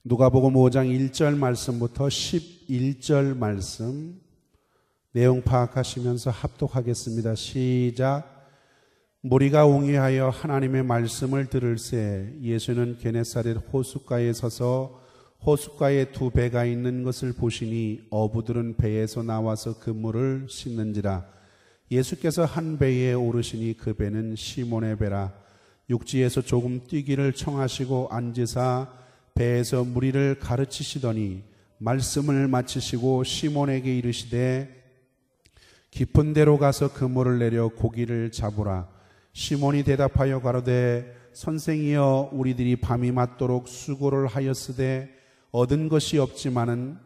누가복음 5장 1절 말씀부터 11절 말씀 내용 파악하시면서 합독하겠습니다. 시작. 무리가 옹이하여 하나님의 말씀을 들을새 예수는 게네사렛 호숫가에 서서 호숫가에 두 배가 있는 것을 보시니 어부들은 배에서 나와서 그 물을 씻는지라. 예수께서 한 배에 오르시니 그 배는 시몬의 배라. 육지에서 조금 뛰기를 청하시고 앉으사 배에서 무리를 가르치시더니 말씀을 마치시고 시몬에게 이르시되 깊은 데로 가서 그물을 내려 고기를 잡으라. 시몬이 대답하여 가로되 선생이여 우리들이 밤이 맞도록 수고를 하였으되 얻은 것이 없지만은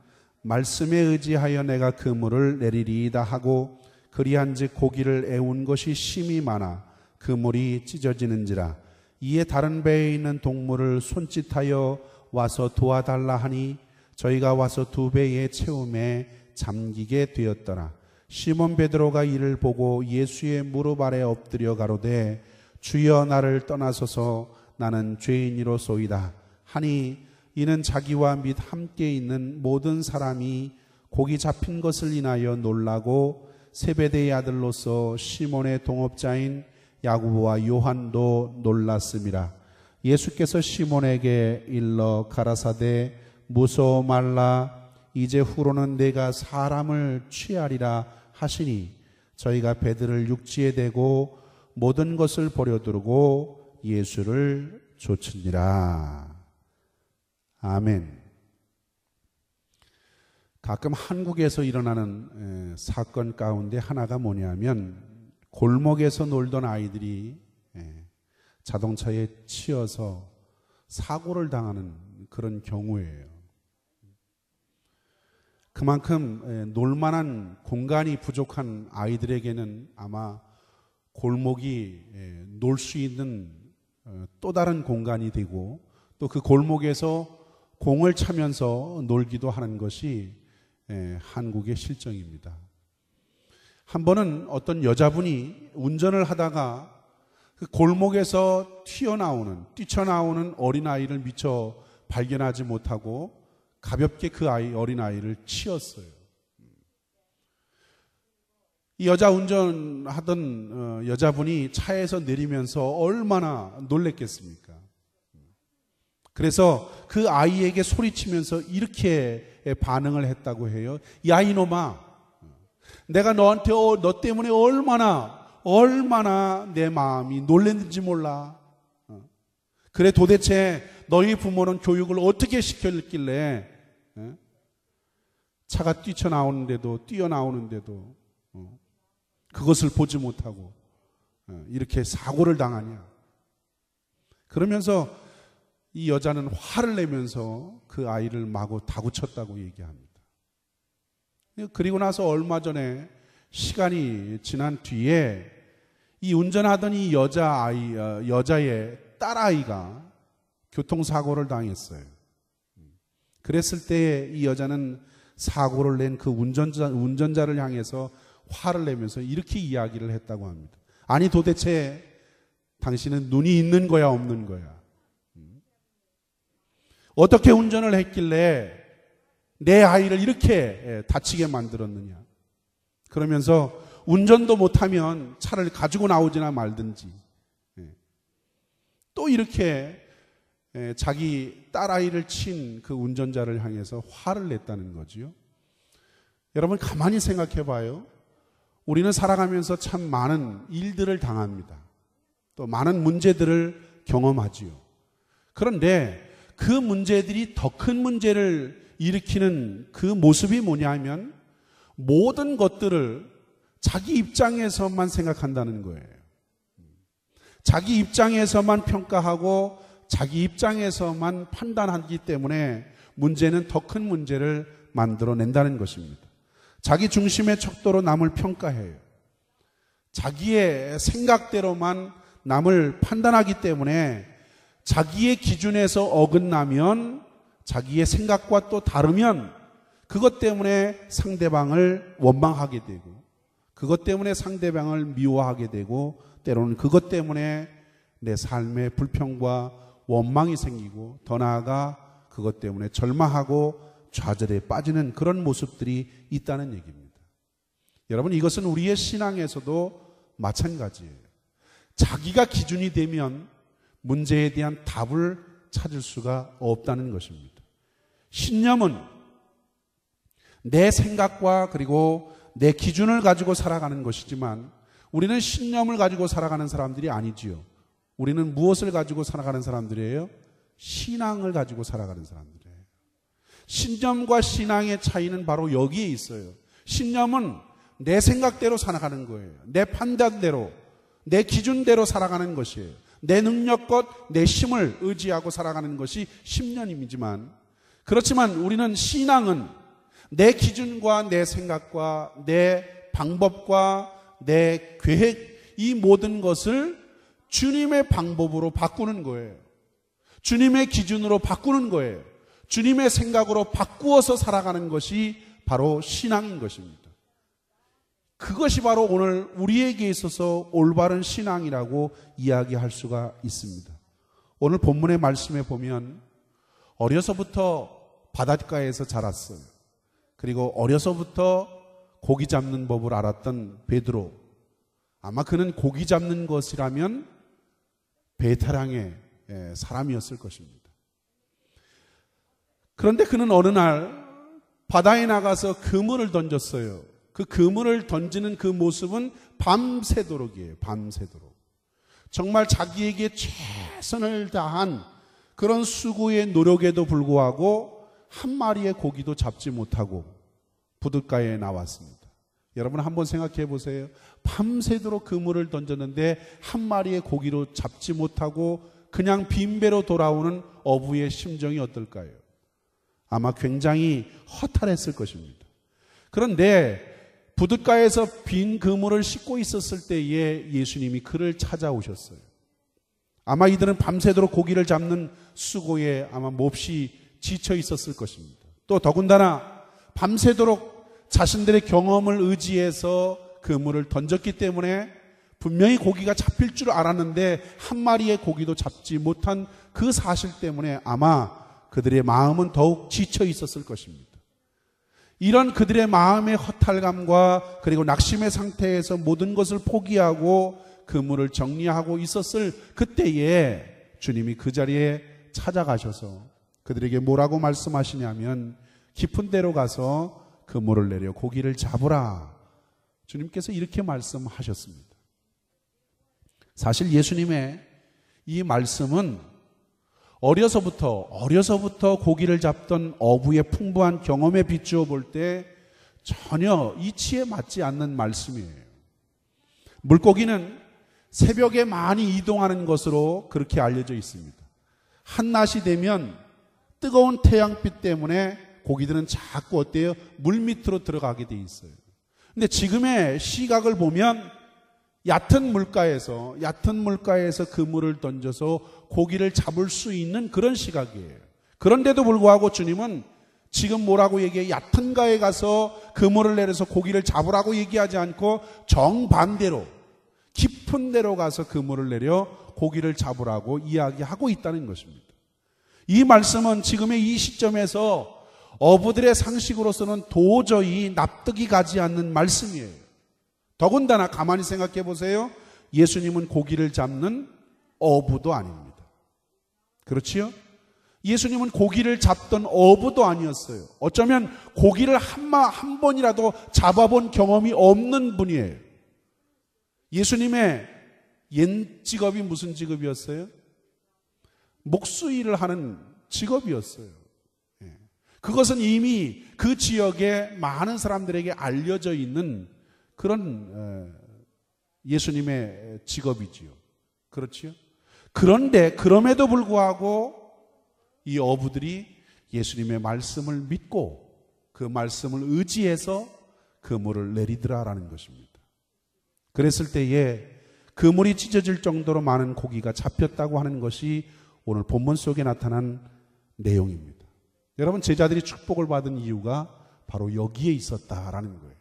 말씀에 의지하여 내가 그물을 내리리이다 하고 그리한즉 고기를 애운 것이 심히 많아 그물이 찢어지는지라. 이에 다른 배에 있는 동물을 손짓하여 와서 도와달라 하니 저희가 와서 두 배의 채움에 잠기게 되었더라. 시몬 베드로가 이를 보고 예수의 무릎 아래 엎드려 가로되 주여 나를 떠나소서 나는 죄인이로소이다 하니 이는 자기와 및 함께 있는 모든 사람이 고기 잡힌 것을 인하여 놀라고 세베대의 아들로서 시몬의 동업자인 야고보와 요한도 놀랐음이라. 예수께서 시몬에게 일러 가라사대 무서워 말라 이제 후로는 내가 사람을 취하리라 하시니 저희가 배들을 육지에 대고 모든 것을 버려두고 예수를 좇으니라. 아멘. 가끔 한국에서 일어나는 사건 가운데 하나가 뭐냐면 골목에서 놀던 아이들이 자동차에 치여서 사고를 당하는 그런 경우예요. 그만큼 놀만한 공간이 부족한 아이들에게는 아마 골목이 놀 수 있는 또 다른 공간이 되고 또 그 골목에서 공을 차면서 놀기도 하는 것이 한국의 실정입니다. 한 번은 어떤 여자분이 운전을 하다가 그 골목에서 뛰쳐나오는 어린아이를 미처 발견하지 못하고 가볍게 그 어린아이를 치었어요. 이 운전하던 여자분이 차에서 내리면서 얼마나 놀랬겠습니까? 그래서 그 아이에게 소리치면서 이렇게 반응을 했다고 해요. 야 이놈아, 내가 너 때문에 얼마나 내 마음이 놀랬는지 몰라. 그래 도대체 너희 부모는 교육을 어떻게 시켰길래 차가 뛰어나오는데도 그것을 보지 못하고 이렇게 사고를 당하냐. 그러면서 이 여자는 화를 내면서 그 아이를 마구 다구쳤다고 얘기합니다. 그리고 나서 얼마 전에 시간이 지난 뒤에 이 운전하던 이 여자의 딸아이가 교통사고를 당했어요. 그랬을 때 이 여자는 사고를 낸 그 운전자를 향해서 화를 내면서 이렇게 이야기를 했다고 합니다. 아니 도대체 당신은 눈이 있는 거야 없는 거야? 어떻게 운전을 했길래 내 아이를 이렇게 다치게 만들었느냐? 그러면서 운전도 못하면 차를 가지고 나오지나 말든지 또 이렇게 자기 딸아이를 친 그 운전자를 향해서 화를 냈다는 거지요. 여러분 가만히 생각해 봐요. 우리는 살아가면서 참 많은 일들을 당합니다. 또 많은 문제들을 경험하지요. 그런데 그 문제들이 더 큰 문제를 일으키는 그 모습이 뭐냐면 모든 것들을 자기 입장에서만 생각한다는 거예요. 자기 입장에서만 평가하고 자기 입장에서만 판단하기 때문에 문제는 더 큰 문제를 만들어낸다는 것입니다. 자기 중심의 척도로 남을 평가해요. 자기의 생각대로만 남을 판단하기 때문에 자기의 기준에서 어긋나면 자기의 생각과 또 다르면 그것 때문에 상대방을 원망하게 되고 그것 때문에 상대방을 미워하게 되고 때로는 그것 때문에 내 삶에 불평과 원망이 생기고 더 나아가 그것 때문에 절망하고 좌절에 빠지는 그런 모습들이 있다는 얘기입니다. 여러분, 이것은 우리의 신앙에서도 마찬가지예요. 자기가 기준이 되면 문제에 대한 답을 찾을 수가 없다는 것입니다. 신념은 내 생각과 그리고 내 기준을 가지고 살아가는 것이지만 우리는 신념을 가지고 살아가는 사람들이 아니지요. 우리는 무엇을 가지고 살아가는 사람들이에요? 신앙을 가지고 살아가는 사람들이에요. 신념과 신앙의 차이는 바로 여기에 있어요. 신념은 내 생각대로 살아가는 거예요. 내 판단대로, 내 기준대로 살아가는 것이에요. 내 능력껏 내 힘을 의지하고 살아가는 것이 신념이지만, 그렇지만 우리는 신앙은 내 기준과 내 생각과 내 방법과 내 계획, 이 모든 것을 주님의 방법으로 바꾸는 거예요. 주님의 기준으로 바꾸는 거예요. 주님의 생각으로 바꾸어서 살아가는 것이 바로 신앙인 것입니다. 그것이 바로 오늘 우리에게 있어서 올바른 신앙이라고 이야기할 수가 있습니다. 오늘 본문의 말씀에 보면 어려서부터 바닷가에서 자랐어요. 그리고 어려서부터 고기 잡는 법을 알았던 베드로, 아마 그는 고기 잡는 것이라면 베테랑의 사람이었을 것입니다. 그런데 그는 어느 날 바다에 나가서 그물을 던졌어요. 그 그물을 던지는 그 모습은 밤새도록이에요. 밤새도록. 정말 자기에게 최선을 다한 그런 수고의 노력에도 불구하고 한 마리의 고기도 잡지 못하고 부둣가에 나왔습니다. 여러분 한번 생각해 보세요. 밤새도록 그물을 던졌는데 한 마리의 고기로 잡지 못하고 그냥 빈배로 돌아오는 어부의 심정이 어떨까요? 아마 굉장히 허탈했을 것입니다. 그런데 부둣가에서 빈 그물을 싣고 있었을 때에 예수님이 그를 찾아오셨어요. 아마 이들은 밤새도록 고기를 잡는 수고에 아마 몹시 지쳐 있었을 것입니다. 또 더군다나 밤새도록 자신들의 경험을 의지해서 그물을 던졌기 때문에 분명히 고기가 잡힐 줄 알았는데 한 마리의 고기도 잡지 못한 그 사실 때문에 아마 그들의 마음은 더욱 지쳐 있었을 것입니다. 이런 그들의 마음의 허탈감과 그리고 낙심의 상태에서 모든 것을 포기하고 그물을 정리하고 있었을 그때에 주님이 그 자리에 찾아가셔서 그들에게 뭐라고 말씀하시냐면 깊은 데로 가서 그물을 내려 고기를 잡으라. 주님께서 이렇게 말씀하셨습니다. 사실 예수님의 이 말씀은 어려서부터 고기를 잡던 어부의 풍부한 경험에 비추어 볼 때 전혀 이치에 맞지 않는 말씀이에요. 물고기는 새벽에 많이 이동하는 것으로 그렇게 알려져 있습니다. 한낮이 되면 뜨거운 태양빛 때문에 고기들은 자꾸 어때요? 물 밑으로 들어가게 돼 있어요. 근데 지금의 시각을 보면 얕은 물가에서 그물을 던져서 고기를 잡을 수 있는 그런 시각이에요. 그런데도 불구하고 주님은 지금 뭐라고 얘기해요? 얕은 가에 가서 그물을 내려서 고기를 잡으라고 얘기하지 않고 정반대로 깊은 데로 가서 그물을 내려 고기를 잡으라고 이야기하고 있다는 것입니다. 이 말씀은 지금의 이 시점에서 어부들의 상식으로서는 도저히 납득이 가지 않는 말씀이에요. 더군다나 가만히 생각해 보세요. 예수님은 고기를 잡는 어부도 아닙니다. 그렇지요? 예수님은 고기를 잡던 어부도 아니었어요. 어쩌면 고기를 한 번이라도 잡아본 경험이 없는 분이에요. 예수님의 옛 직업이 무슨 직업이었어요? 목수일을 하는 직업이었어요. 그것은 이미 그 지역에 많은 사람들에게 알려져 있는 그런 예수님의 직업이지요. 그렇지요? 그런데 그럼에도 불구하고 이 어부들이 예수님의 말씀을 믿고 그 말씀을 의지해서 그물을 내리더라라는 것입니다. 그랬을 때에 그물이 찢어질 정도로 많은 고기가 잡혔다고 하는 것이 오늘 본문 속에 나타난 내용입니다. 여러분, 제자들이 축복을 받은 이유가 바로 여기에 있었다라는 거예요.